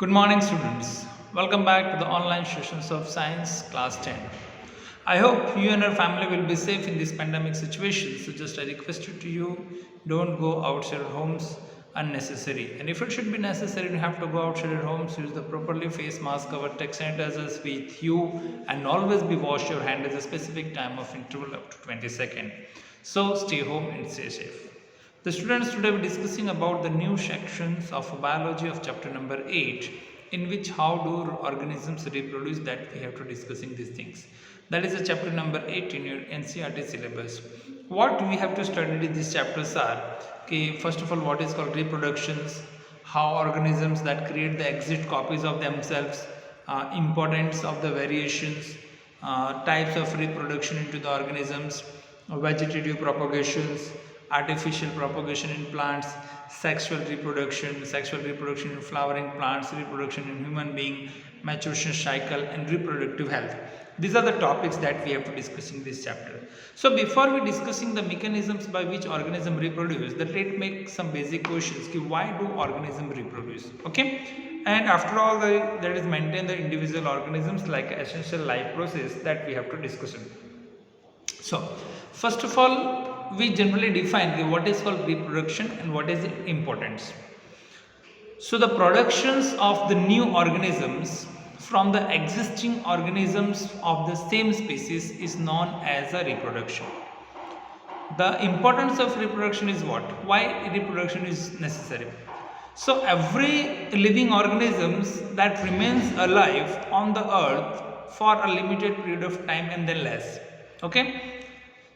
Good morning, students. Welcome back to the online sessions of Science Class 10. I hope you and your family will be safe in this pandemic situation. So, just a request to you don't go outside your homes unnecessary. And if it should be necessary, you have to go outside your homes, use the properly face mask, cover, take sanitizers with you, and always be wash your hand at a specific time of interval up to 20 seconds. So, stay home and stay safe. The students today will be discussing about the new sections of biology of chapter number 8, in which how do organisms reproduce, that we have to discussing these things. That is the chapter number 8 in your NCERT syllabus. What we have to study in these chapters are, okay, first of all, what is called reproductions, how organisms that create the exact copies of themselves, importance of the variations, types of reproduction into the organisms, vegetative propagations, artificial propagation in plants, sexual reproduction in flowering plants, reproduction in human being, maturation cycle, and reproductive health. These are the topics that we have to discuss in this chapter. So before we discussing the mechanisms by which organism reproduce, let make some basic questions. Why do organisms reproduce? Okay, and after all, that is maintain the individual organisms like essential life process that we have to discuss. So first of all, we generally define what is called reproduction and what is importance. So the productions of the new organisms from the existing organisms of the same species is known as a reproduction. The importance of reproduction is what? Why reproduction is necessary? So every living organisms that remains alive on the earth for a limited period of time and then less. Okay.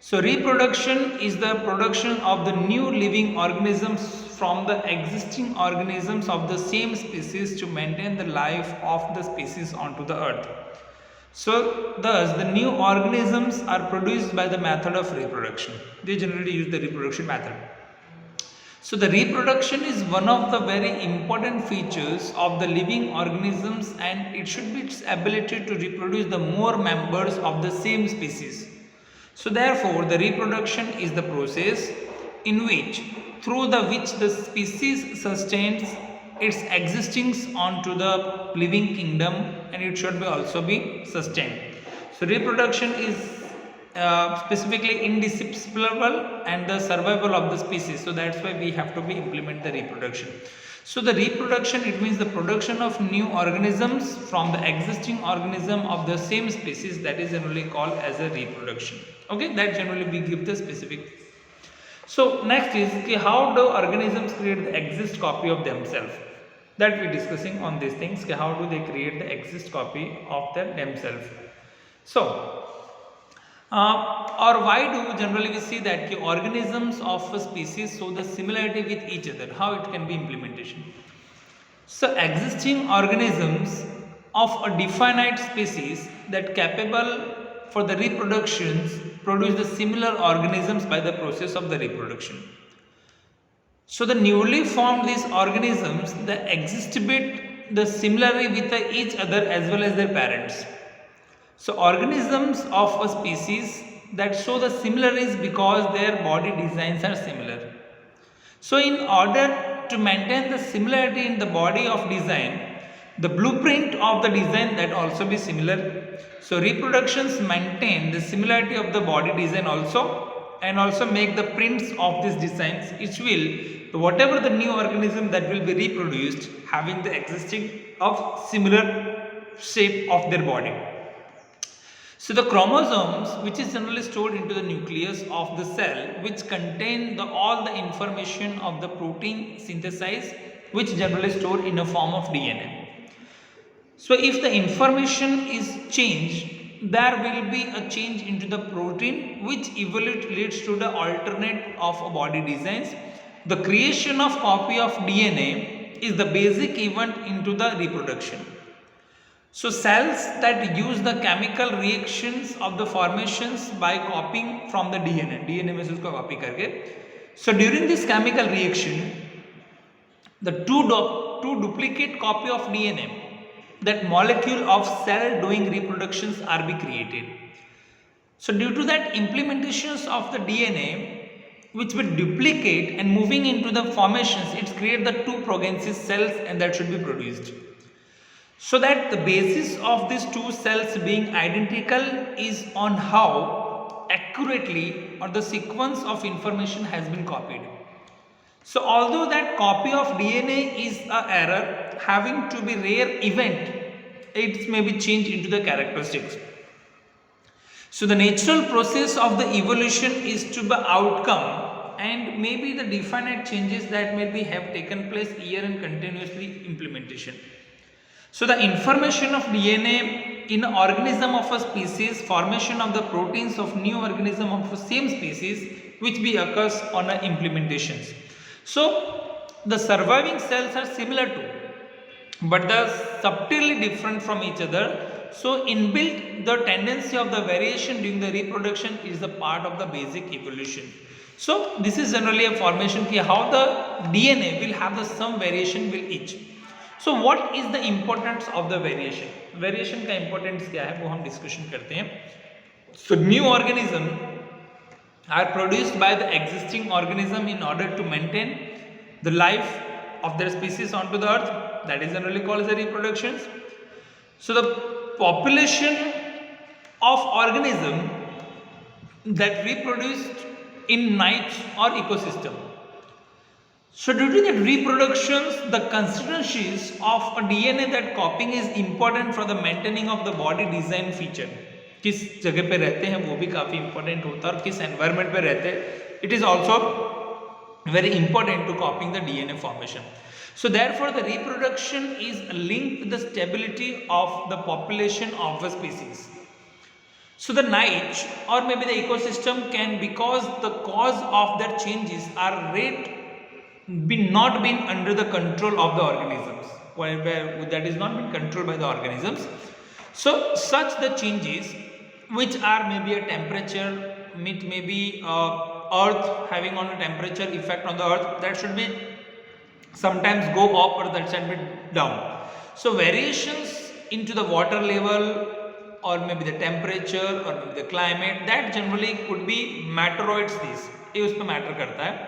So reproduction is the production of the new living organisms from the existing organisms of the same species to maintain the life of the species onto the earth. So thus the new organisms are produced by the method of reproduction. They generally use the reproduction method. So the reproduction is one of the very important features of the living organisms, and it should be its ability to reproduce the more members of the same species. So therefore, the reproduction is the process in which, through which the species sustains its existence onto the living kingdom, and it should also be sustained. So reproduction is specifically indispensable and the survival of the species. So that's why we have to implement the reproduction. So the reproduction, it means the production of new organisms from the existing organism of the same species, that is generally called as a reproduction. Okay, that generally we give the specific. So next is, okay, how do organisms create the exist copy of themselves? That we discussing on these things. Okay, how do they create the exist copy of themselves? So or why do generally we see that the organisms of a species show the similarity with each other? How it can be implementation? So existing organisms of a definite species that capable for the reproductions produce the similar organisms by the process of the reproduction. So the newly formed these organisms that exhibit the similarity with each other as well as their parents. So organisms of a species that show the similarities because their body designs are similar. So in order to maintain the similarity in the body of design, the blueprint of the design that also be similar. So reproductions maintain the similarity of the body design also, and also make the prints of these designs, which will, whatever the new organism that will be reproduced, having the existing of similar shape of their body. So the chromosomes, which is generally stored into the nucleus of the cell, which contain all the information of the protein synthesis, which generally stored in a form of DNA. So if the information is changed, there will be a change into the protein, which eventually leads to the alternate of a body designs. The creation of copy of DNA is the basic event into the reproduction. So cells that use the chemical reactions of the formations by copying from the DNA में से उसको copy करके. So during this chemical reaction, the two duplicate copy of DNA, that molecule of cell doing reproductions are be created. So due to that implementations of the DNA, which will duplicate and moving into the formations, it create the two progensis cells, and that should be produced. So that the basis of these two cells being identical is on how accurately or the sequence of information has been copied. So although that copy of DNA is a error having to be rare event, it may be changed into the characteristics. So the natural process of the evolution is to the outcome and maybe the definite changes that may be have taken place year and continuously implementation. So the information of DNA in an organism of a species, formation of the proteins of new organism of the same species which be occurs on a implementations. So the surviving cells are similar to but they're subtly different from each other. So inbuilt the tendency of the variation during the reproduction is the part of the basic evolution. So this is generally a formation ki how the DNA will have the some variation will each. So what is the importance of the variation? Variation का importance क्या है वो हम discussion करते हैं. So new organism are produced by the existing organism in order to maintain the life of their species onto the earth, that is generally called as the reproductions. So the population of organism that reproduced in niche or ecosystem. So due to the reproductions, the constituencies of a DNA that copying is important for the maintaining of the body design feature. किस जगह पे रहते हैं वो भी काफ़ी important होता है और किस एनवायरनमेंट पे रहते हैं it is also very important to copying the DNA formation. So therefore the reproduction is linked to the stability of the population of a species. So the niche or maybe the ecosystem can, because the cause of their changes are rate not been under the control of the organisms, where that is not been controlled by the organisms. So such the changes which are maybe a temperature, maybe earth having on a temperature effect on the earth, that should be sometimes go up or that should be down. So variations into the water level or maybe the temperature or maybe the climate, that generally could be matterates this, ये उस पे matter करता है.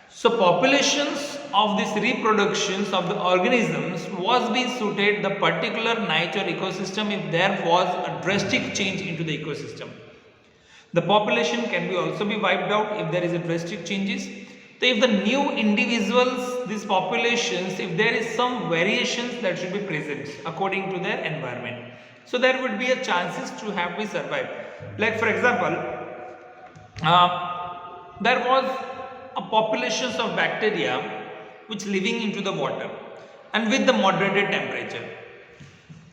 So populations of these reproductions of the organisms was being suited the particular niche or ecosystem if there was a drastic change into the ecosystem. The population can be also be wiped out if there is a drastic changes. So if the new individuals, these populations, if there is some variations that should be present according to their environment. So there would be a chances to have we survive. Like for example, there was a populations of bacteria which living into the water and with the moderated temperature.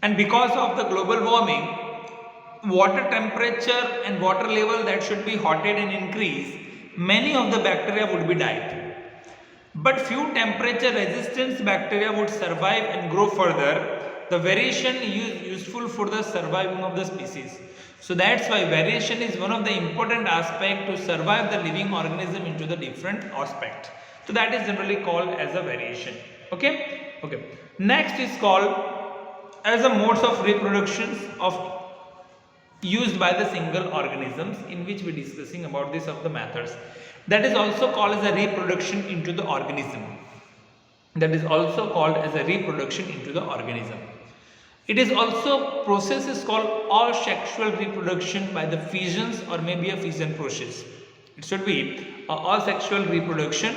And because of the global warming, water temperature and water level that should be hotted and increase, many of the bacteria would be died. But few temperature resistance bacteria would survive and grow further. The variation is useful for the surviving of the species. So that's why variation is one of the important aspect to survive the living organism into the different aspect. So that is generally called as a variation. Okay. Next is called as a modes of reproduction of used by the single organisms, in which we discussing about this of the methods. That is also called as a reproduction into the organism. That is also called as a reproduction into the organism. It is also process is called asexual reproduction by the fissions or maybe a fission process. It should be a asexual reproduction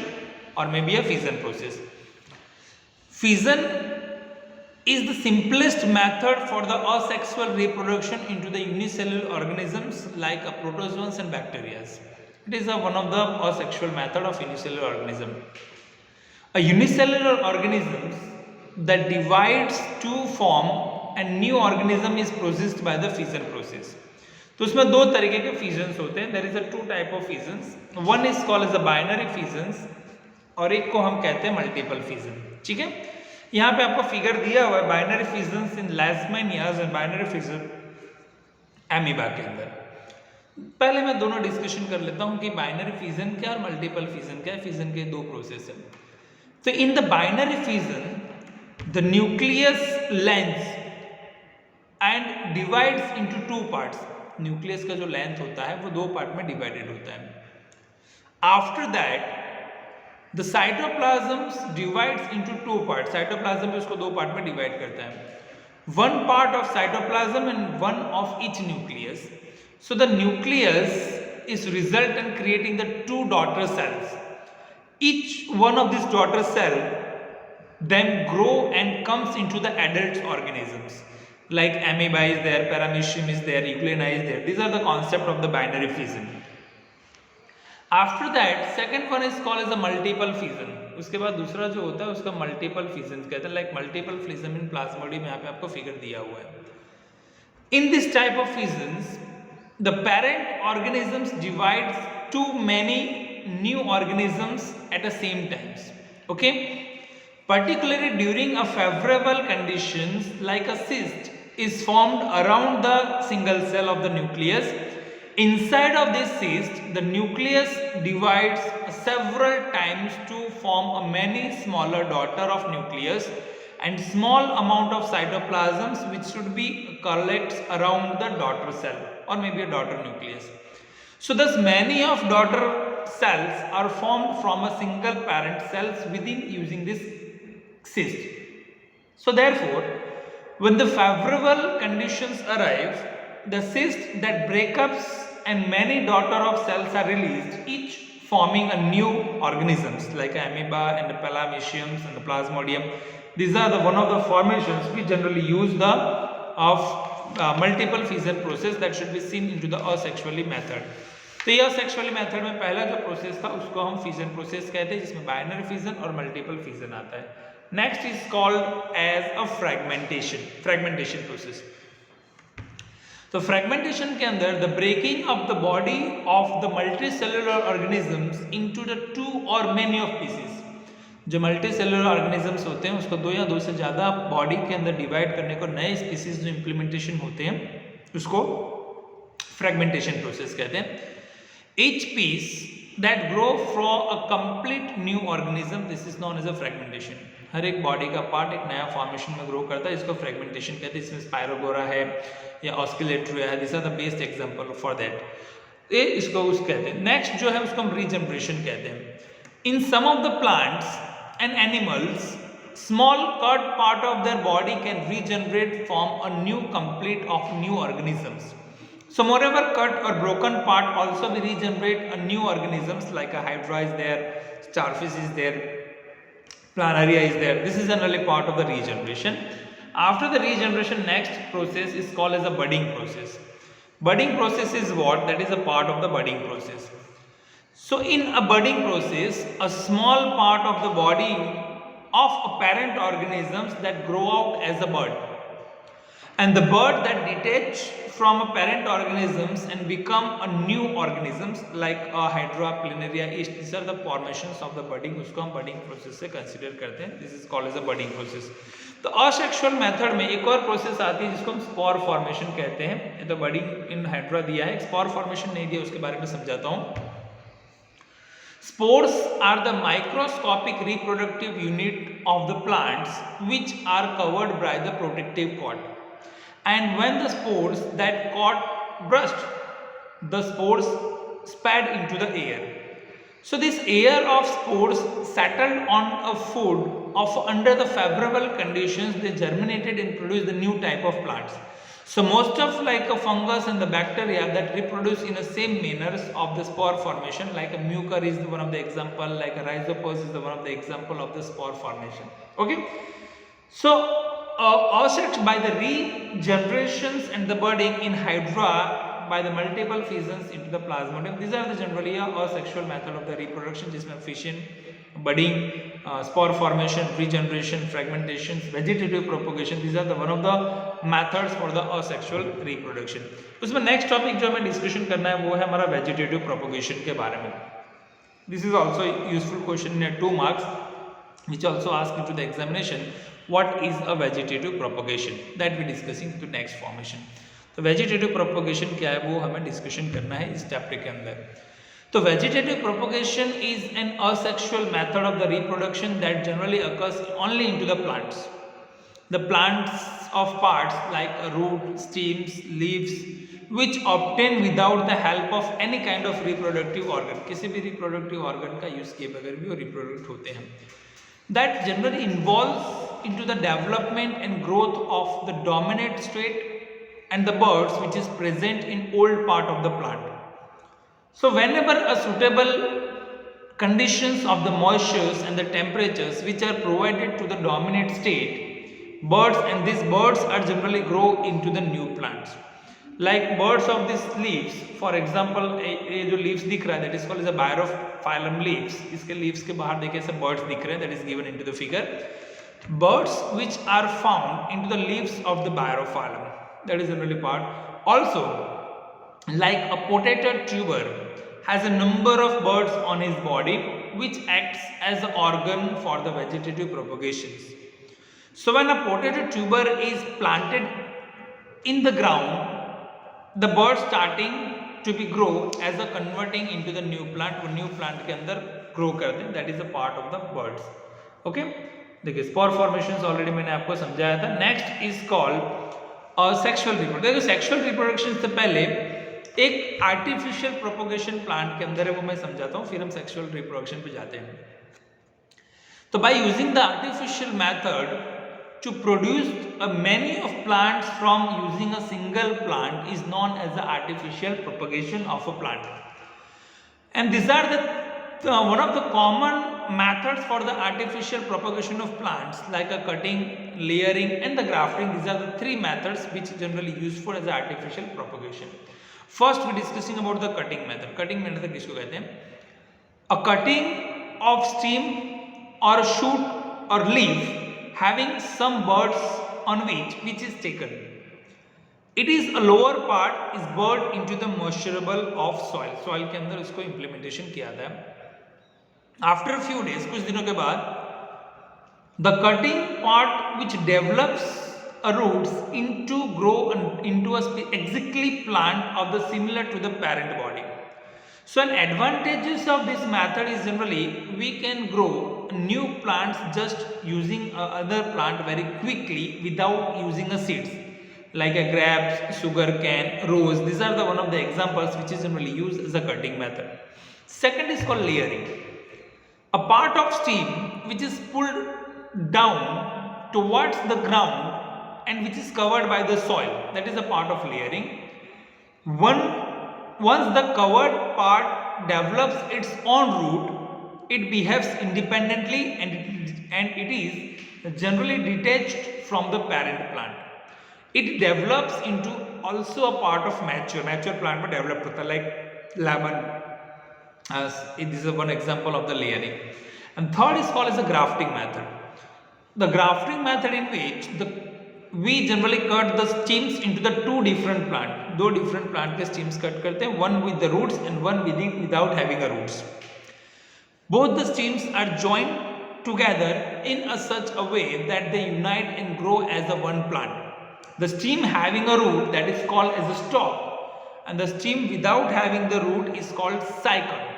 or maybe a fission process. Fission is the simplest method for the asexual reproduction into the unicellular organisms like protozoans and bacteria. It is one of the asexual method of unicellular organism. A unicellular organism that divides to form and new organism is processed by the fission process. तो उसमें दो तरीके के fissions होते हैं. There is a two type of fissions. One is called as a binary fissions और एक को हम कहते हैं multiple fission. ठीक है. यहाँ पे आपको फिगर दिया हुआ है binary fissions in leishmanias and binary fission amoeba के अंदर. पहले मैं दोनों डिस्कशन कर लेता हूँ कि बाइनरी फिजन क्या और मल्टीपल फिजन क्या है. फिजन के दो प्रोसेस हैं. तो in the binary fission the nucleus length and divides into two parts. Nucleus का जो लेंथ होता है वो दो पार्ट में डिवाइडेड होता है. After that The cytoplasm divides into two parts. Cytoplasm भी उसको दो पार्ट में डिवाइड करता है. one part of cytoplasm and one of each nucleus. So the nucleus is result in creating the two daughter cells. Each one of these daughter cell then grow and comes into the adult organisms, like amoeba is there, paramecium is there, euglena is there. These are the concept of the binary fission. After that second one is called as a multiple fission. उसके बाद दूसरा जो होता है उसका multiple fission कहते हैं, like multiple fission in plasmodium. यहाँ पे आपको फिगर दिया हुआ है. In this type of fissions the parent organisms divides to many new organisms at the same times. Okay, particularly during a favorable conditions, like a cyst is formed around the single cell of the nucleus. Inside of this cyst, the nucleus divides several times to form a many smaller daughter of nucleus and small amount of cytoplasms which should be collects around the daughter cell or maybe a daughter nucleus. So thus many of daughter cells are formed from a single parent cells within using this cyst. So therefore, when the favorable conditions arrive, the cyst that break up and many daughter of cells are released, each forming a new organisms like amoeba and the palameciums and the plasmodium. These are the one of the formations we generally use the multiple fission process that should be seen into the asexually method. तो ये asexually method में पहला जो process था उसको हम fission process कहते हैं, जिसमें binary fission और multiple fission आता है. Next is called as a fragmentation process. तो फ्रेगमेंटेशन के अंदर the breaking of the body of the multicellular organisms into the two और मेनी ऑफ पीसेस. जो मल्टीसेलुलर ऑर्गेनिजम्स होते हैं उसको दो या दो से ज़्यादा बॉडी के अंदर डिवाइड करने को नए स्पीसीज जो इम्प्लीमेंटेशन होते हैं उसको फ्रेगमेंटेशन प्रोसेस कहते हैं. Each piece that grow from a complete new organism, this is known as a fragmentation. हर एक बॉडी का पार्ट एक नया फॉर्मेशन में ग्रो करता है, इसको फ्रेगमेंटेशन कहते हैं. इसमें स्पायरोगोरा है या ऑस्किलेट्रिया है, this are the best example for that. ये इसको उस कहते हैं. नेक्स्ट जो है उसको हम रीजनरेशन कहते हैं. In some of the plants and animals small cut part of their body can regenerate form a new complete of new organisms. So moreover, cut or broken part also will regenerate a new organisms like a hydra is there, starfish is there, planaria is there. This is generally part of the regeneration. After the regeneration, next process is called as a budding process. Budding process is what? That is a part of the budding process. So in a budding process, a small part of the body of a parent organisms that grow out as a bud, and the bud that detach from a parent organisms and become a new organisms like a hydra, planaria. These are the formations of the budding. उसको हम budding process से consider करते हैं. This is called as a budding process. तो asexual method में एक और process आती है जिसको हम spore formation कहते हैं. ये तो budding in hydra दिया है, spore formation नहीं दिया, उसके बारे में समझाता हूँ. Spores are the microscopic reproductive unit of the plants which are covered by the protective coat. And when the spores that caught burst, the spores spread into the air. So this air of spores settled on a food of under the favorable conditions, they germinated and produced the new type of plants. So most of like a fungus and the bacteria that reproduce in the same manners of the spore formation, like a mucor is one of the example, like a rhizopus is the one of the example of the spore formation. Okay, so offset by the regenerations and the budding in hydra by the multiple fissions into the plasmodium. These are the generally a asexual method of the reproduction, जिसमें fission, budding, spore formation, regeneration, fragmentation, vegetative propagation. These are the one of the methods for the asexual reproduction. उसमें next topic जो हमें discussion करना है वो है हमारा vegetative propagation के बारे में. This is also a useful question in 2 marks, which also asked into the examination. What is a vegetative propagation? That we discussing to next formation. तो vegetative propagation क्या है वो हमें discussion करना है इस chapter के अंदर. तो vegetative propagation is an asexual method of the reproduction that generally occurs only into the plants. The plants of parts like a root, stems, leaves, which obtain without the help of any kind of reproductive organ. किसी भी reproductive organ का use किए बगैर भी वो reproduce होते हैं. That generally involves into the development and growth of the dominant state and the birds which is present in old part of the plant. So whenever a suitable conditions of the moistures and the temperatures which are provided to the dominant state, birds, and these birds are generally grow into the new plants. Like birds of these leaves, for example ये जो leaves दिख रहा है that is called as a birophyllum leaves, इसके leaves के बाहर देखिए ऐसे birds दिख रहे हैं, that is given into the figure. Birds which are found into the leaves of the birophyllum, that is generally part. Also, like a potato tuber has a number of birds on his body which acts as an organ for the vegetative propagations. So when a potato tuber is planted in the ground, the birds starting to be grow as a converting into the new plant, वो new plant के अंदर grow करते हैं, that is a part of the birds. Okay, देखिए spore formations already मैंने आपको समझाया था. Next is called sexual reproduction. देखो sexual reproduction से पहले एक artificial propagation plant के अंदर है, वो मैं समझाता हूँ, फिर हम sexual reproduction पे जाते हैं. तो by using the artificial method to produce many of plants from using a single plant is known as the artificial propagation of a plant. And these are the one of the common methods for the artificial propagation of plants, like a cutting, layering and the grafting. These are the three methods which generally used for as artificial propagation. First we are discussing about the cutting method. Cutting method किसको कहते हैं? A cutting of stem or shoot or leaf having some birds on which is taken. It is a lower part is burned into the moistureable of soil. Soil के अंदर इसको implementation किया था. After a few days, कुछ दिनों के बाद, the cutting part which develops a roots into grow into a exactly plant of the similar to the parent body. So an advantages of this method is generally we can grow new plants just using other plant very quickly without using a seeds, like a grapes, sugar cane, rose. These are the one of the examples which is generally used as a cutting method. Second is called layering. A part of stem which is pulled down towards the ground and which is covered by the soil, that is a part of layering. Once the covered part develops its own root, it behaves independently and it is generally detached from the parent plant. It develops into also a part of mature plant but developed होता है, like lemon. This is one example of the layering. And third is called as the grafting method. The grafting method in which we generally cut the stems into the two different plant. दो different plant के stems cut करते हैं, one with the roots and one without having a roots. Both the stems are joined together in such a way that they unite and grow as a one plant. The stem having a root, that is called as a stalk, and the stem without having the root is called cycon.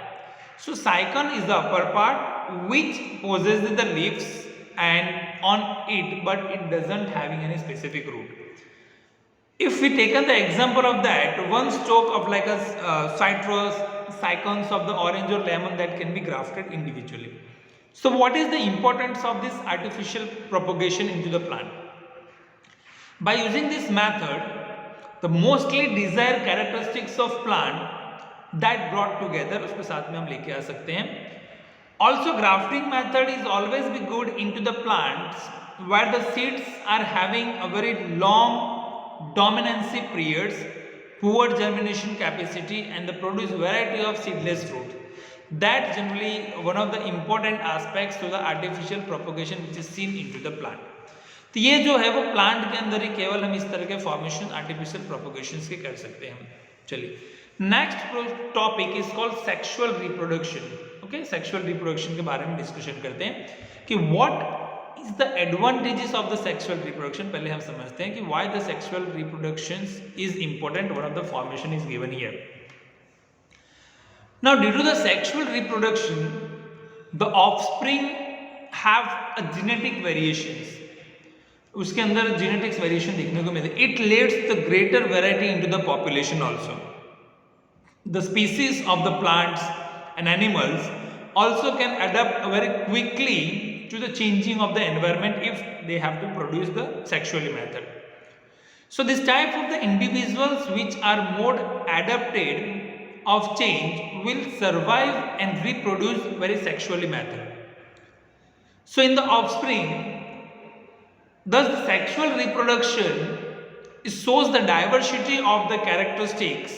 So cycon is the upper part which possesses the leaves and on it, but it doesn't having any specific root. If we take the example of that, one stalk of like a citrus, cycons of the orange or lemon, that can be grafted individually. So what is the importance of this artificial propagation into the plant? By using this method, the mostly desired characteristics of plant that brought together, उसको साथ में हम लेके आ सकते हैं. Also, grafting method is always be good into the plants where the seeds are having a very long dominancy periods, poor germination capacity, and the produce variety of seedless fruit. That generally one of the important aspects to the artificial propagation which is seen into the plant. तो ये जो है वो plant के अंदर ही केवल हम इस तरह के फॉर्मेशन आर्टिफिशियल प्रोपगेशन के कर सकते हैं. चलिए, next topic is called sexual reproduction. Okay, sexual reproduction के बारे में डिस्कशन करते हैं कि what is the advantages of the sexual reproduction. पहले हम समझते हैं कि why the sexual reproduction is important. One of the formation is given here. Now due to the sexual reproduction the offspring have a genetic variations. उसके अंदर genetics variation देखने को मिलते. It leads the greater variety into the population also. The species of the plants and animals also can adapt very quickly to the changing of the environment if they have to produce the sexually method. So this type of the individuals which are more adapted of change will survive and reproduce very sexually method. So in the offspring, thus the sexual reproduction shows the diversity of the characteristics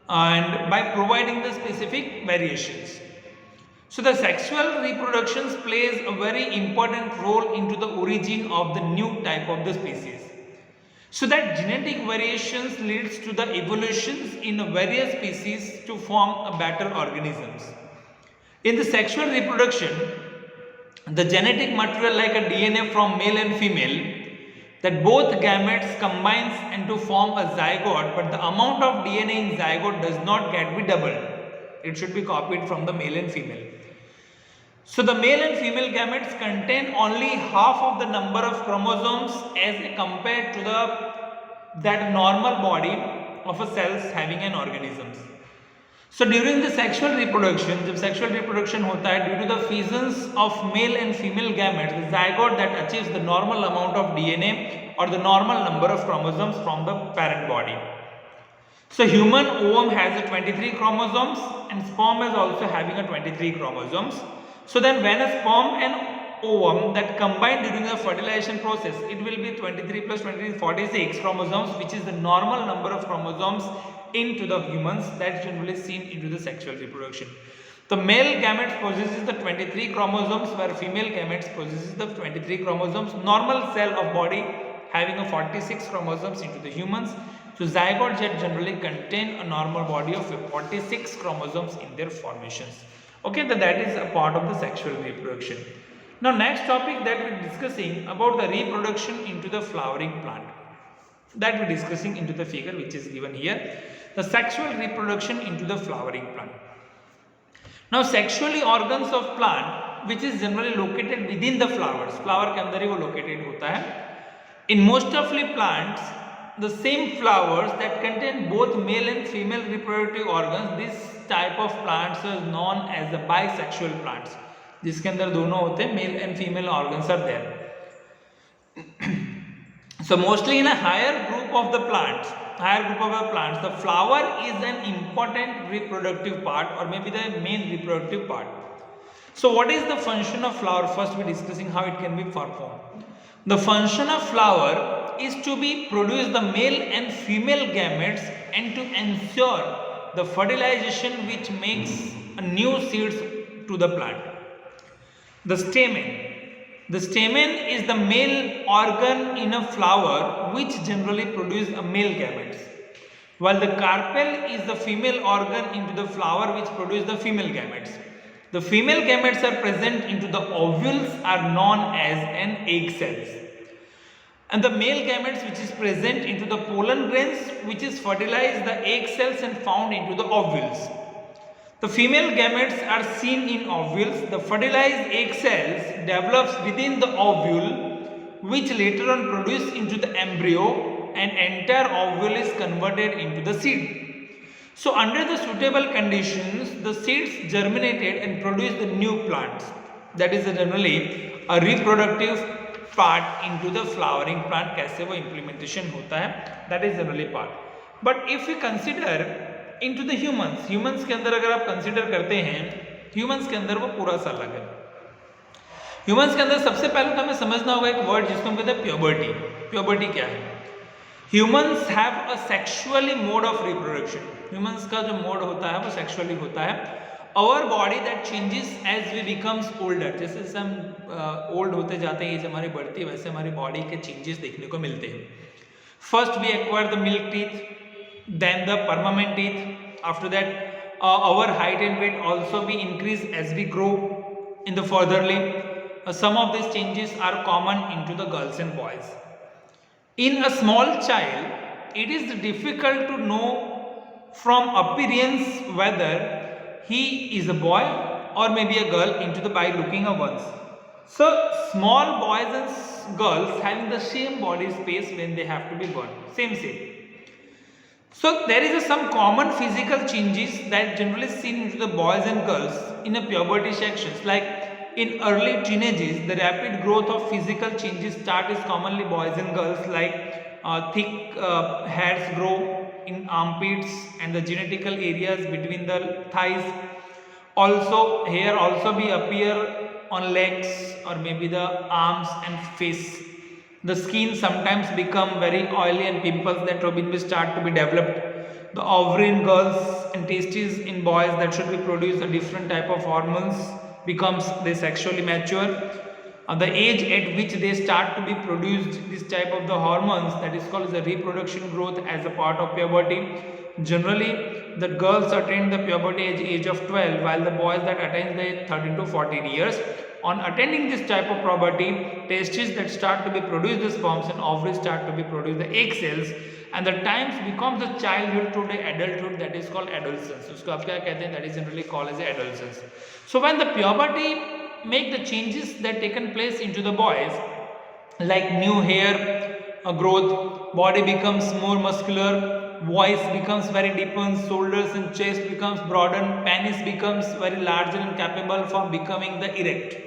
and by providing the specific variations. So the sexual reproduction plays a very important role into the origin of the new type of the species. So that genetic variations leads to the evolutions in various species to form a better organisms. In the sexual reproduction, the genetic material like a DNA from male and female, that both gametes combines and to form a zygote, but the amount of DNA in zygote does not get be doubled. It should be copied from the male and female. So the male and female gametes contain only half of the number of chromosomes as compared to that normal body of a cells having an organisms. So during the sexual reproduction, जब sexual reproduction होता है, due to the fissions of male and female gametes, the zygote that achieves the normal amount of DNA or the normal number of chromosomes from the parent body. So human ovum has a 23 chromosomes and sperm is also having a 23 chromosomes. So then when a sperm and ovum that combine during the fertilization process, it will be 23 plus 23 46 chromosomes, which is the normal number of chromosomes into the humans that's generally seen into the sexual reproduction. The male gametes possesses the 23 chromosomes where female gametes possesses the 23 chromosomes. Normal cell of body having a 46 chromosomes into the humans. So zygote generally contain a normal body of 46 chromosomes in their formations. Okay, that is a part of the sexual reproduction. Now next topic that we are discussing about the reproduction into the flowering plant. That we are discussing into the figure which is given here. The sexual reproduction into the flowering plant. Now sexually organs of plant which is generally located within the flowers. Flower के अंदर ही वो located होता है. In most of the plants, the same flowers that contain both male and female reproductive organs, this type of plants is known as the bisexual plants. जिसके अंदर दोनों होते हैं, male and female organs are there. So mostly in a higher group of the plants, the flower is an important reproductive part or maybe the main reproductive part. So what is the function of flower? First we are discussing how it can be performed. The function of flower is to be produce the male and female gametes and to ensure the fertilization which makes a new seeds to the plant. The stamen. The stamen is the male organ in a flower which generally produces a male gametes, while the carpel is the female organ into the flower which produces the female gametes. The female gametes are present into the ovules are known as an egg cells, and the male gametes which is present into the pollen grains which is fertilize the egg cells and found into the ovules. The female gametes are seen in ovules. The fertilized egg cells develops within the ovule which later on produce into the embryo and entire ovule is converted into the seed. So under the suitable conditions, the seeds germinated and produce the new plants. That is generally a reproductive part into the flowering plant. कैसे वो implementation होता है, that is generally part. But if we consider into the humans के अंदर अगर आप consider करते हैं, humans के अंदर वो पूरा सा अलग है. Humans के अंदर सबसे पहले तो हमें समझना होगा एक वर्ड जिसको हम कहते हैं प्यूबर्टी. प्यूबर्टी क्या है? Humans have a sexually mode of reproduction. Humans का जो मोड होता है वो सेक्सुअली होता है. Our body that changes as we becomes older. जैसे जैसे हम ओल्ड होते जाते हैं, एज हमारी बढ़ती है, वैसे हमारी बॉडी के चेंजेस देखने को मिलते हैं. First we acquire the milk teeth, then the permanent teeth. After that our height and weight also be increased as we grow in the furtherly. Some of these changes are common into the girls and boys. In a small child, it is difficult to know from appearance whether he is a boy or maybe a girl into the by looking at once. So small boys and girls having the same body space when they have to be born, same. So there is some common physical changes that generally seen into the boys and girls in a puberty sections, like in early teenagers, the rapid growth of physical changes start is commonly boys and girls, like thick hairs grow in armpits and the genetical areas between the thighs. Also, hair also be appear on legs or maybe the arms and face. The skin sometimes become very oily and pimples that will start to be developed. The ovary in girls and testes in boys that should be produce a different type of hormones becomes they sexually mature. The age at which they start to be produced this type of the hormones that is called the reproduction growth as a part of puberty. Generally, the girls attain the puberty age of 12 while the boys that attain the 13 to 14 years. On attaining this type of puberty, testes that start to be produce the sperms and ovaries start to be produce the egg cells, and the times becomes the childhood to the adulthood that is called adolescence. उसको आप क्या कहते हैं? That is generally called as adolescence. So when the puberty make the changes that taken place into the boys, like new hair growth, body becomes more muscular, voice becomes very deepened, shoulders and chest becomes broadened, penis becomes very larger and capable for becoming the erect.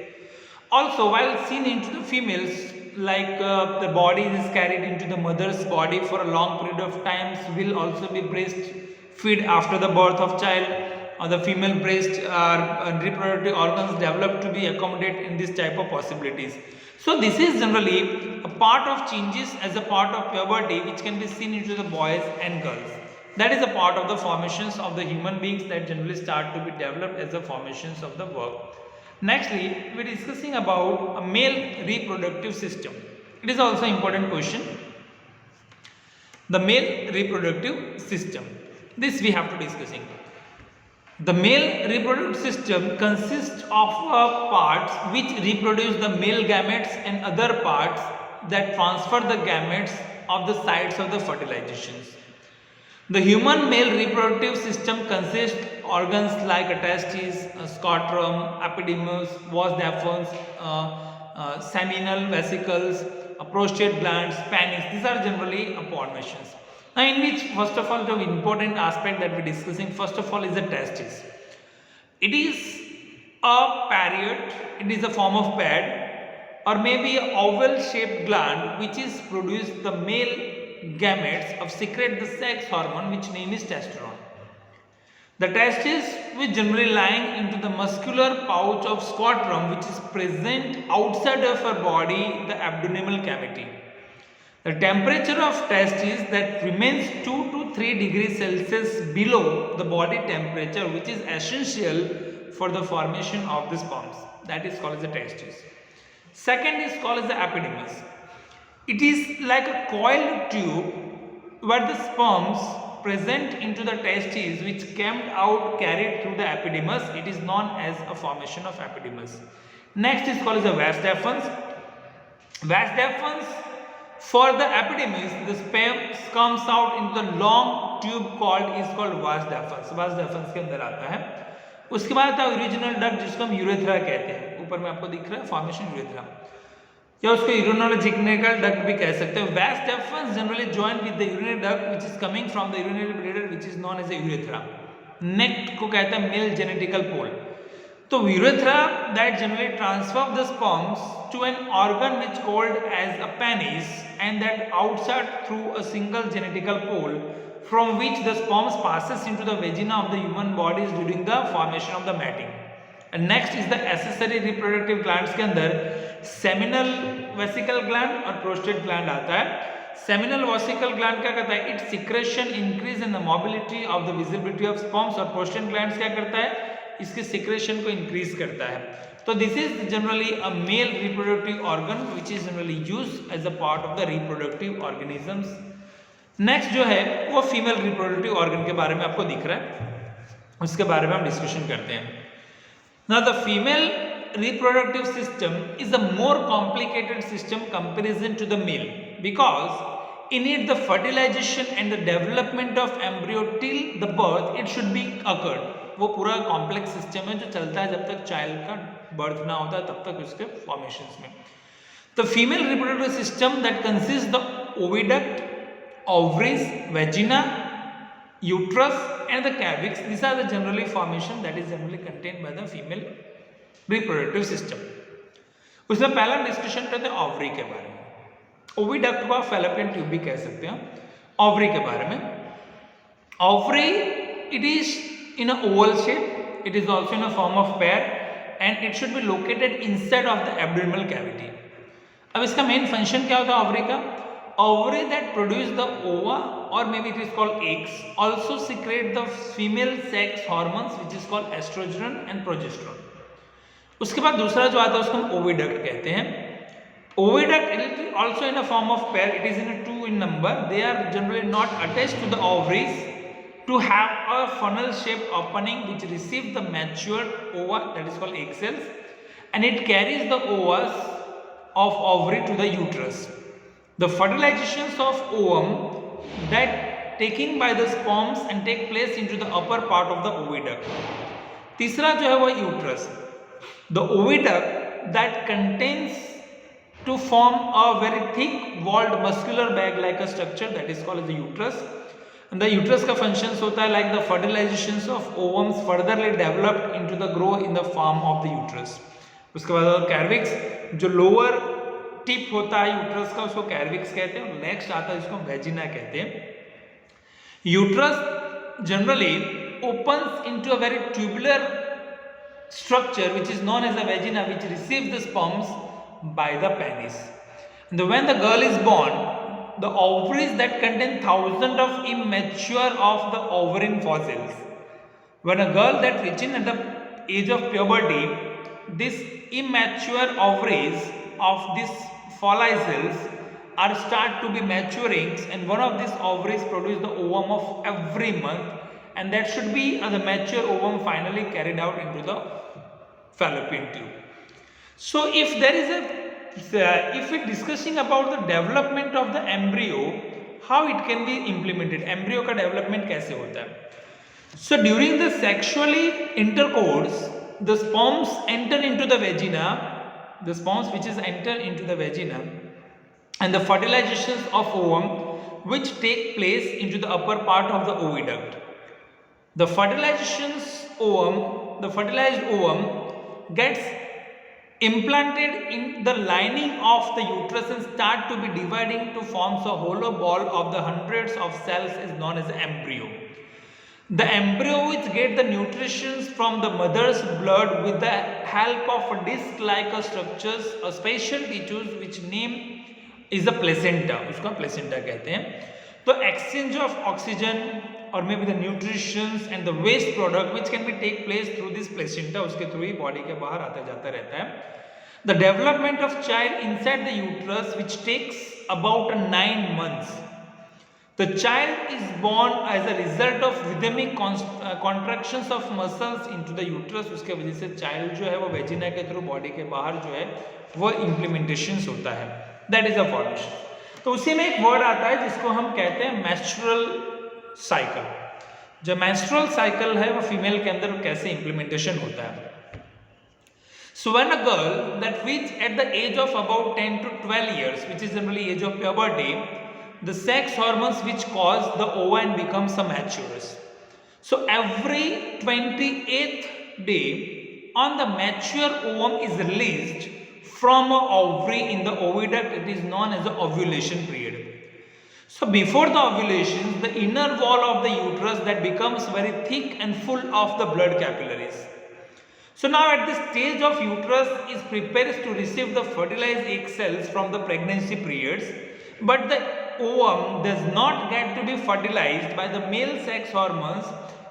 Also, while seen into the females, like the body is carried into the mother's body for a long period of times, will also be breastfeed after the birth of child. The female breast reproductive organs develop to be accommodate in this type of possibilities. So this is generally a part of changes as a part of puberty which can be seen into the boys and girls. That is a part of the formations of the human beings that generally start to be developed as the formations of the work. Nextly, we are discussing about a male reproductive system. It is also an important question. The male reproductive system. This we have to discussing. The male reproductive system consists of parts which reproduce the male gametes and other parts that transfer the gametes of the sites of the fertilizations. The human male reproductive system consists organs like a testes, a scrotum, epididymis, vas deferens, seminal vesicles, prostate glands, penis. These are generally formations. Now, in which first of all the important aspect that we are discussing first of all is the testis. It is a period, it is a form of pad or maybe an oval shaped gland which is produced the male gametes of secrete the sex hormone which name is testosterone. The testis which generally lying into the muscular pouch of scrotum which is present outside of our body, the abdominal cavity. The temperature of testis that remains 2 to 3 degrees Celsius below the body temperature which is essential for the formation of the sperms. That is called as the testis. Second is called as the epididymis. It is like a coiled tube where the sperms present into the testes which came out carried through the epididymis. It is known as a formation of epididymis. Next is called as the vas deferens. Vas deferens, for the epididymis, the sperm comes out into the long tube called vas deferens. Vas deferens के अंदर आता है. उसके बाद आता है original duct जिसको हम यूरेथ्रा कहते हैं. ऊपर में आपको दिख रहा है फॉर्मेशन यूरेथ्रा, या उसको यूरिनोलॉजिकल डक्ट भी कह सकते हैं. vas deferens generally join with the urinary duct which is coming from the urinary bladder which is known as a urethra. Neck को कहते हैं male genetical pole. तो urethra that generally transfer the sperms to an organ which called as a penis and that outside through a single genetical pole from which the sperms passes into the vagina of the human bodies during the formation of the mating. And next is the accessory reproductive glands के अंदर seminal vesicle gland और prostate gland आता है. Seminal vesicle gland क्या करता है? Its secretion increase in the mobility of the visibility of sperms और prostate glands क्या करता है? इसके secretion को increase करता है. तो this is generally a male reproductive organ which is generally used as a part of the reproductive organisms. Next जो है वो female reproductive organ के बारे में आपको दिख रहा है, उसके बारे में हम discussion करते हैं. Now the female reproductive system is a more complicated system comparison to the male because in it the fertilization and the development of embryo till the birth it should be occurred. वो पूरा complex system है जो चलता है जब तक child का birth ना होता है तब तक उसके फॉर्मेशंस में. The female reproductive system that consist the oviduct, ovaries, vagina, uterus and the cervix. These are the generally formation that is generally contained by the female reproductive system. उसमें पहला डिस्कशन करते हैं ओवरी के बारे में। Oviduct को आप fallopian tube भी कह सकते हैं। ओवरी के बारे में, ovary it is in a oval shape, it is also in a form of pear and it should be located inside of the abdominal cavity. अब इसका मेन फंक्शन क्या होता है ओवरी का? Ovary that produce the ova or maybe it is called eggs also secrete the female sex hormones which is called estrogen and progesterone. उसके बाद दूसरा जो आता है उसको हम ओविडक्ट कहते हैं। Oviduct is also in a form of pair, it is in a 2 in number, they are generally not attached to the ovaries to have a funnel shaped opening which receives the matured ova, that is called egg cells, and it carries the ovas of ovary to the uterus. The fertilizations of ovum that taken by the sperms and take place into the upper part of the oviduct. तीसरा जो है वो uterus, the oviduct that contains to form a very thick walled muscular bag like a structure that is called as the uterus. And the uterus का functions होता है like the fertilizations of ovums furtherly developed into the grow in the form of the uterus. उसके बाद कैर्विक्स जो lower tip होता है uterus का उसको कैर्विक्स कहते हैं। और नेक्स्ट आता है इसको वेजिना कहते हैं। Uterus generally opens into a very tubular structure which is known as a vagina which receives the sperms by the penis. And when the girl is born, the ovaries that contain thousands of immature of the ovarian fossils. When a girl that reaches at the age of puberty, these immature ovaries of these follicles are start to be maturing, and one of these ovaries produce the ovum of every month, and that should be the mature ovum finally carried out into the fallopian tube. So if there is a if we discussing about the development of the embryo, how it can be implemented, embryo का development कैसे होता है? So during the sexually intercourse, the sperms enter into the vagina, the sperms which is enter into the vagina, and the fertilizations of ovum which take place into the upper part of the oviduct. The fertilizations ovum, the fertilized ovum gets implanted in the lining of the uterus and start to be dividing to forms a hollow ball of the hundreds of cells is known as embryo. The embryo which get the nutrition from the mother's blood with the help of disc-like structures, a special tissues which name is the placenta, उसका placenta कहते हैं। तो exchange of oxygen or maybe the nutritions and the waste product which can be take place through this placenta, उसके through ही body के बाहर आता जाता रहता है। The development of child inside the uterus which takes about 9 months. The child is born as a result of rhythmic contractions of muscles into the uterus. उसके वजह से child जो है वो वेजिना के थ्रू बॉडी के बाहर जो है वो implementations होता है, that is a formation. तो उसी में एक वर्ड आता है जिसको हम कहते हैं menstrual cycle. जो menstrual cycle है वो फीमेल के अंदर कैसे implementation होता है। So when a girl that reach at the age of about 10 to 12 years, which is generally age of puberty, the sex hormones which cause the ova and becomes a matures. So every 28th day on the mature ovum is released from an ovary in the oviduct. It is known as the ovulation period. So before the ovulation, the inner wall of the uterus that becomes very thick and full of the blood capillaries. So now at this stage of uterus is prepares to receive the fertilized egg cells from the pregnancy periods, but the ovum does not get to be fertilized by the male sex hormones.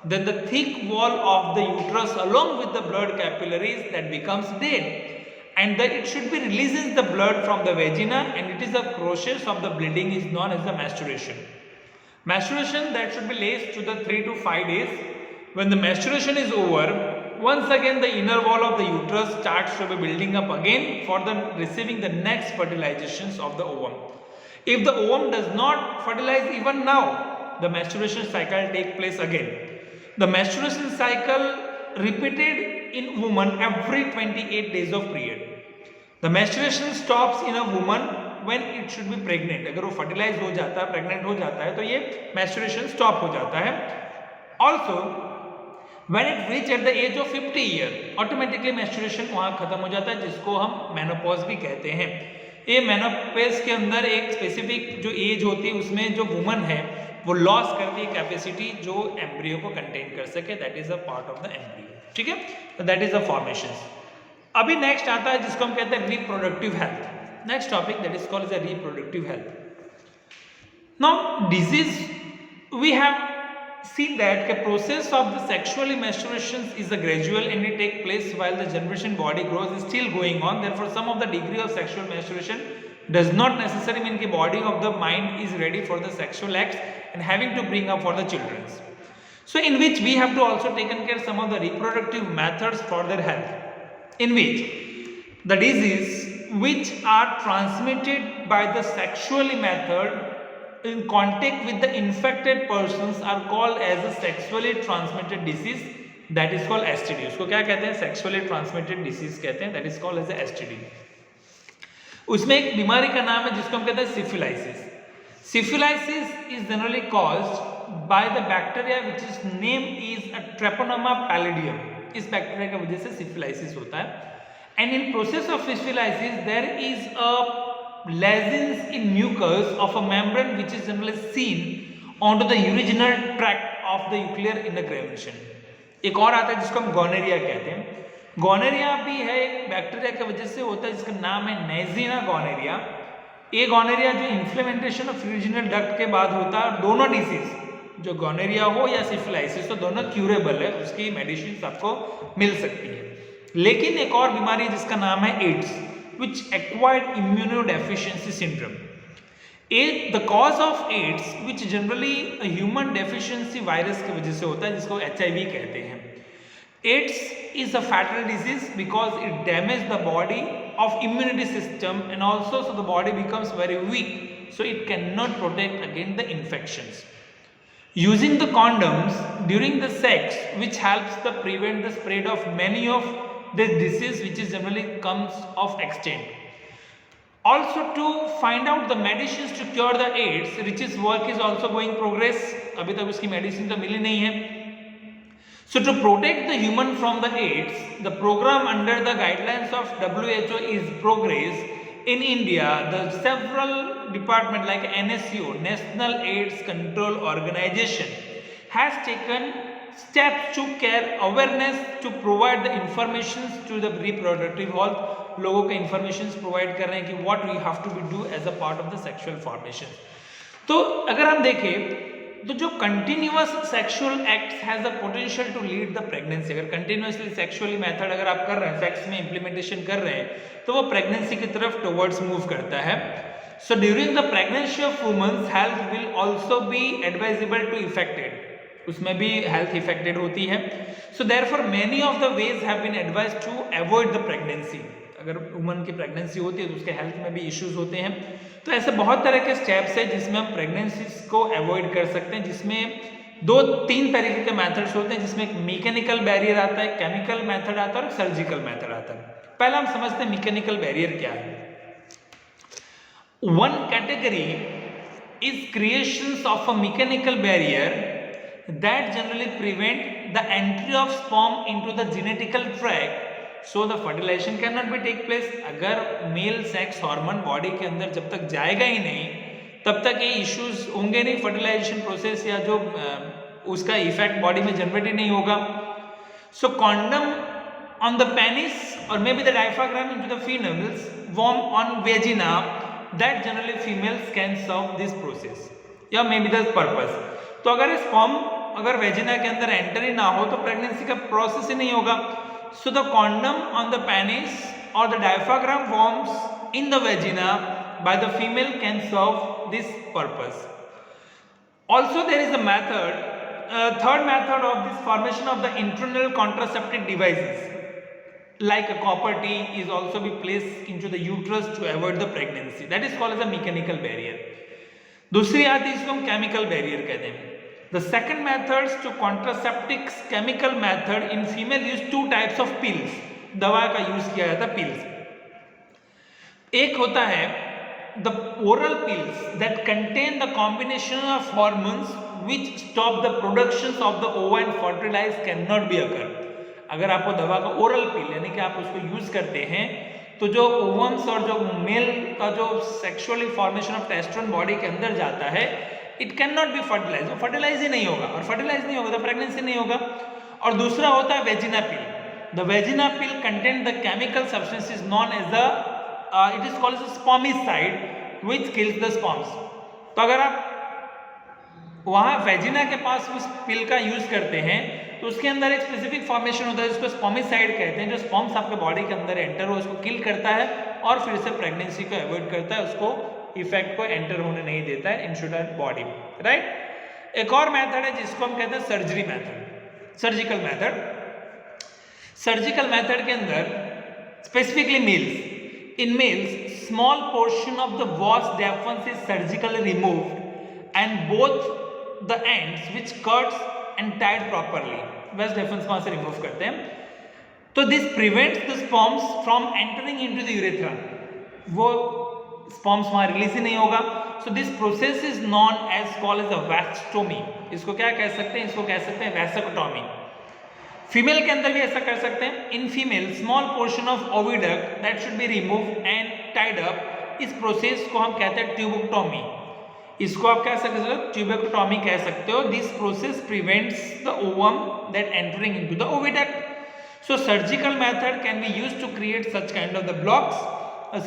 Then the thick wall of the uterus along with the blood capillaries that becomes dead, and that it should be releases the blood from the vagina, and it is a process of the bleeding is known as the menstruation. Menstruation that should be last to the 3 to 5 days. When the menstruation is over, once again the inner wall of the uterus starts to be building up again for the receiving the next fertilizations of the ovum. If the ovum does not fertilize even now, the menstruation cycle take place again. The menstruation cycle repeated in woman every 28 days of period. The menstruation stops in a woman when it should be pregnant. अगर वो fertilize हो जाता है, pregnant हो जाता है, तो ये menstruation stop हो जाता है. Also, When it reach at the age of 50 year automatically menstruation वहाँ खत्म हो जाता है, जिसको हम मेनोपॉज भी कहते हैं। ये मेनोपॉज के अंदर एक स्पेसिफिक जो एज होती है उसमें जो वुमन है वो लॉस करती है कैपेसिटी जो एम्ब्रियो को कंटेन कर सके, that is a part of the embryo. ठीक है, तो दैट इज द फॉर्मेशन। अभी नेक्स्ट आता है जिसको हम कहते हैं reproductive health. Next topic that is called as reproductive health. Now disease we have seen that the process of the sexually menstruation is a gradual and it take place while the generation body growth is still going on. Therefore some of the degree of sexual menstruation does not necessarily mean the body of the mind is ready for the sexual acts and having to bring up for the children. So in which we have to also taken care some of the reproductive methods for their health, in which the disease which are transmitted by the sexually method in contact with the infected persons are called as a sexually transmitted disease, that is called STD। उसको क्या कहते हैं? sexually transmitted disease कहते हैं, that is called as a STD। उसमें एक बीमारी का नाम है जिसको हम कहते हैं सिफिलाइसिस। सिफिलाइसिस is generally caused by the bacteria which is name is a Treponema pallidum। इस बैक्टीरिया की वजह से सिफिलाइसिस होता है। and in process of syphilis there is a lesions in mucus of a membrane which is generally seen onto the urinary tract of the nuclear integration। एक और आता है जिसको हम गोनेरिया कहते हैं। गोनेरिया भी है एक बैक्टीरिया की वजह से होता है जिसका नाम है नेजिना गोनेरिया। ये गोनेरिया जो इन्फ्लेमेंटेशन ऑफ यूरिनरी डक्ट के बाद होता है। दोनों डिसीज जो गोनेरिया हो या सिफिलाइसिस तो दोनों क्यूरेबल है, उसकी मेडिसिन आपको मिल सकती है। लेकिन एक और बीमारी जिसका नाम है ads which acquired immunodeficiency syndrome। The cause of AIDS which generally a human deficiency virus की वजह से होता है जिसको HIV कहते हैं। AIDS is a fatal disease because it damages the body of immunity system and also so the body becomes very weak so it cannot protect against the infections। Using the condoms during the sex which helps to prevent the spread of many of this disease which is generally comes of extent। Also to find out the medicines to cure the AIDS which is work is also going progress। अभी तक उसकी medicine तो मिली नहीं है। So to protect the human from the AIDS, the program under the guidelines of WHO is progress। In India, the several department like NSO, National AIDS Control Organization, has taken steps to care awareness to provide the information to the reproductive health। लोगों को information provide कर रहे हैं कि what we have to be do as a part of the sexual formation। तो अगर हम देखें तो जो continuous sexual acts has the potential to lead the pregnancy। अगर continuously sexually method अगर आप कर रहे हैं, sex में implementation कर रहे हैं तो वो pregnancy की तरफ towards move करता है। So during the pregnancy of women's health will also be advisable to affected, उसमें भी हेल्थ इफेक्टेड होती है। So therefore many of the ways have been advised to avoid the pregnancy. अगर woman की pregnancy होती है तो उसके हेल्थ में भी इश्यूज होते हैं। तो ऐसे बहुत तरह के स्टेप्स हैं जिसमें हम प्रेगनेंसी को अवॉइड कर सकते हैं, जिसमें 2-3 तरीके के मेथड्स होते हैं, जिसमें एक मैकेनिकल बैरियर आता है, केमिकल मेथड आता है और सर्जिकल मेथड आता है। पहला हम समझते हैं मैकेनिकल बैरियर क्या है। One category is creations of a mechanical barrier that generally prevent the entry of sperm into the genetical tract so the fertilization cannot be take place। अगर मेल सेक्स हार्मोन बॉडी के अंदर जब तक जाएगा ही नहीं तब तक ये इश्यूज होंगे नहीं, फर्टिलाइजेशन प्रोसेस या जो उसका इफेक्ट बॉडी में जनरेट ही नहीं होगा। So condom on the penis और may be the diaphragm into the females warm on vagina that generally females can serve this process या मे बी द पर्पस। तो अगर स्पर्म अगर वेजिना के अंदर एंटर ही ना हो तो प्रेगनेंसी का प्रोसेस ही नहीं होगा। So the condom on the penis और the diaphragm forms in the vagina by the female can serve this purpose. Also there is a method, third method of this formation of the internal contraceptive devices like a copper T is also be placed into the uterus to avoid the pregnancy, that is called as a mechanical barrier। दूसरी आती है इसको हम chemical barrier कहते हैं। The second methods to contraceptives chemical method in female use 2 types of pills। दवा का use किया जाता है पिल्स। एक होता है the oral pills that contain the combination of hormones which stop the productions of the ova and fertilize cannot be occur. अगर आप वो दवा का ओरल पिल यानी कि आप उसको यूज करते हैं तो जो ओवम्स और जो मेल का जो sexually formation of testosterone body के अंदर जाता है, it can not be fertilise, वो फर्टिलाइज ही नहीं होगा, और फर्टिलाइज नहीं होगा तो प्रेगनेंसी नहीं होगा. और दूसरा होता है vagina pill. The vagina pill contain the chemical substance is known as the it is called as spermicide which kills the sperms. तो अगर आप वहां वेजिना के पास उस पिल का यूज करते हैं तो उसके अंदर एक स्पेसिफिक फॉर्मेशन होता है जिसको स्पर्मिसाइड कहते हैं, जो स्पर्म्स आपके बॉडी के अंदर एंटर हो उसको किल करता है और फिर से प्रेगनेंसी को अवॉइड करता है, उसको इफेक्ट को एंटर होने नहीं देता है इंसुलेटेड बॉडी. राइट. एक और मेथड है जिसको हम कहते हैं surgery method, surgical method. Surgical method के अंदर specifically males, in males small portion of the vas deferens is surgically removed and both the ends which cuts and tied properly. Vas deferens वहां से remove करते हैं. तो this prevents the sperms from entering into the urethra. वो sperms वहां release ही नहीं होगा. So this process is known as called as a vasectomy. इसको क्या कह सकते हैं? इसको कह सकते हैं वैसेक्टोमी. फीमेल के अंदर भी ऐसा कर सकते हैं. In female small portion of oviduct that should be removed and tied up. इस प्रोसेस को हम कहते हैं ट्यूबोक्टोमी. इसको आप कह सकते हो ट्यूबोक्टोमी कह सकते हो. This process prevents the ovum that entering into the oviduct. So surgical method can be used to create such kind of the blocks.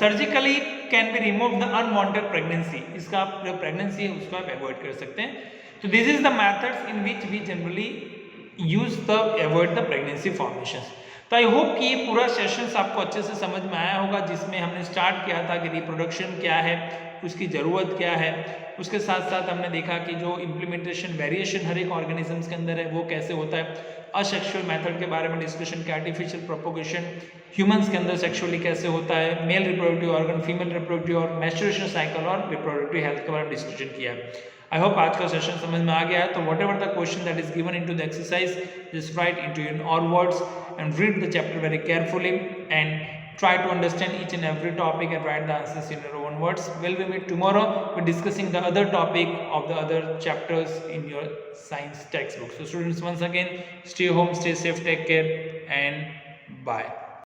Surgically can be remove the unwanted pregnancy. इसका आप जो प्रेगनेंसी है उसको आप avoid कर सकते हैं. तो this is the methods in which we generally use the avoid the pregnancy formations. तो आई होप कि ये पूरा सेशंस आपको अच्छे से समझ में आया होगा, जिसमें हमने स्टार्ट किया था कि रिप्रोडक्शन क्या है, उसकी ज़रूरत क्या है. उसके साथ साथ हमने देखा कि जो इम्प्लीमेंटेशन वेरिएशन हर एक ऑर्गेनिजम्स के अंदर है वो कैसे होता है. असेक्सुअल मेथड के बारे में डिस्कशन किया, आर्टिफिशियल प्रोपोगेशन ह्यूमंस के अंदर सेक्सुअली कैसे होता है, male reproductive organ, female reproductive और मैस्टुरेशन साइकिल और रिप्रोडक्टिव हेल्थ के बारे में डिस्कशन किया. आई होप आज का सेशन समझ में आ गया है. तो what ever the question that is given into the exercise, just right into in और words and read the chapter very carefully and try to understand each and every topic and write the answers in your own words. Will we meet tomorrow with discussing the other topic of the other chapters in your science textbook. So students, once again, stay home, stay safe, take care, and bye.